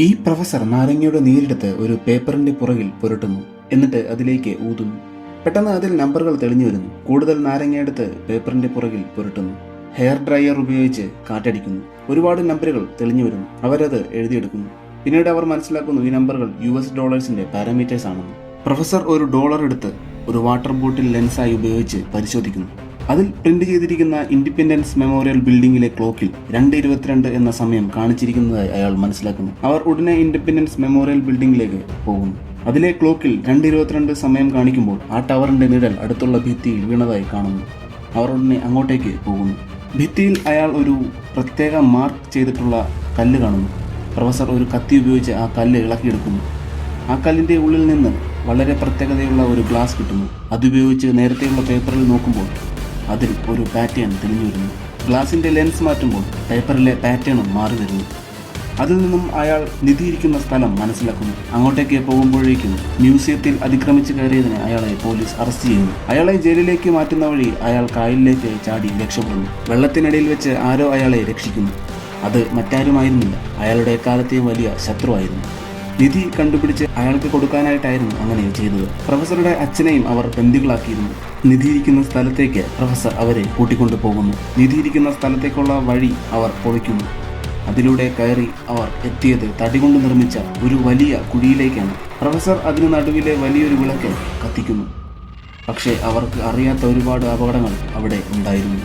ഈ പ്രൊഫസർ നാരങ്ങയുടെ നീരെടുത്ത് ഒരു പേപ്പറിന്റെ പുറകിൽ പുരട്ടുന്നു. എന്നിട്ട് അതിലേക്ക് ഊതുന്നു. പെട്ടെന്ന് അതിൽ നമ്പറുകൾ തെളിഞ്ഞു വരുന്നു. കൂടുതൽ നാരങ്ങയെടുത്ത് പേപ്പറിന്റെ പുറകിൽ പുരട്ടുന്നു. ഹെയർ ഡ്രയർ ഉപയോഗിച്ച് കാറ്റടിക്കുന്നു. ഒരുപാട് നമ്പറുകൾ തെളിഞ്ഞു വരുന്നു. അവരത് എഴുതിയെടുക്കുന്നു. പിന്നീട് അവർ മനസ്സിലാക്കുന്നു ഈ നമ്പറുകൾ US പാരാമീറ്റേഴ്സ് ആണെന്ന്. പ്രൊഫസർ ഒരു ഡോളർ എടുത്ത് ഒരു വാട്ടർ ബോട്ടിൽ ലെൻസായി ഉപയോഗിച്ച് പരിശോധിക്കുന്നു. അതിൽ പ്രിന്റ് ചെയ്തിരിക്കുന്ന ഇൻഡിപെൻഡൻസ് മെമ്മോറിയൽ ബിൽഡിംഗിലെ ക്ലോക്കിൽ 2:22 എന്ന സമയം കാണിച്ചിരിക്കുന്നതായി അയാൾ മനസ്സിലാക്കുന്നു. അവർ ഉടനെ ഇൻഡിപെൻഡൻസ് മെമ്മോറിയൽ ബിൽഡിംഗിലേക്ക് പോകുന്നു. അതിലെ ക്ലോക്കിൽ 2:22 സമയം കാണിക്കുമ്പോൾ ആ ടവറിന്റെ നിഴൽ അടുത്തുള്ള ഭിത്തിയിൽ വീണതായി കാണുന്നു. അവർ ഉടനെ അങ്ങോട്ടേക്ക് പോകുന്നു. ഭിത്തിയിൽ അയാൾ ഒരു പ്രത്യേക മാർക്ക് ചെയ്തിട്ടുള്ള കല്ല് കാണുന്നു. പ്രൊഫസർ ഒരു കത്തി ഉപയോഗിച്ച് ആ കല്ല് ഇളക്കിയെടുക്കുന്നു. ആ കല്ലിന്റെ ഉള്ളിൽ നിന്ന് വളരെ പ്രത്യേകതയുള്ള ഒരു ഗ്ലാസ് കിട്ടുന്നു. അതുപയോഗിച്ച് നേരത്തെയുള്ള പേപ്പറിൽ നോക്കുമ്പോൾ അതിൽ ഒരു പാറ്റേൺ തെളിഞ്ഞു വരുന്നു. ഗ്ലാസിന്റെ ലെൻസ് മാറ്റുമ്പോൾ പേപ്പറിലെ പാറ്റേണും മാറി വരുന്നു. അതിൽ നിന്നും അയാൾ നിധിയിരിക്കുന്ന സ്ഥലം മനസ്സിലാക്കുന്നു. അങ്ങോട്ടേക്ക് പോകുമ്പോഴേക്കും മ്യൂസിയത്തിൽ അതിക്രമിച്ച് കയറിയതിന് അയാളെ പോലീസ് അറസ്റ്റ് ചെയ്യുന്നു. അയാളെ ജയിലിലേക്ക് മാറ്റുന്ന വഴി അയാൾ കായലിലേക്ക് ചാടി രക്ഷപ്പെടുന്നു. വെള്ളത്തിനിടയിൽ വെച്ച് ആരോ അയാളെ രക്ഷിക്കുന്നു. അത് മറ്റാരുമായിരുന്നില്ല, അയാളുടെ എക്കാലത്തെയും വലിയ ശത്രുവായിരുന്നു. നിധി കണ്ടുപിടിച്ച് അയാൾക്ക് കൊടുക്കാനായിട്ടായിരുന്നു അങ്ങനെ ചെയ്തത്. പ്രൊഫസറുടെ അച്ഛനെയും അവർ ബന്ദികളാക്കിയിരുന്നു. നിധിയിരിക്കുന്ന സ്ഥലത്തേക്ക് പ്രൊഫസർ അവരെ കൂട്ടിക്കൊണ്ടു പോകുന്നു. നിധിയിരിക്കുന്ന സ്ഥലത്തേക്കുള്ള വഴി അവർ പൊളിക്കുന്നു. അതിലൂടെ കയറി അവർ എത്തിയത് തടി കൊണ്ട് നിർമ്മിച്ച ഒരു വലിയ കുഴിയിലേക്കാണ്. പ്രൊഫസർ അതിനു നടുവിലെ വലിയൊരു വിളക്ക് കത്തിക്കുന്നു. പക്ഷേ അവർക്ക് അറിയാത്ത ഒരുപാട് അപകടങ്ങൾ അവിടെ ഉണ്ടായിരുന്നു.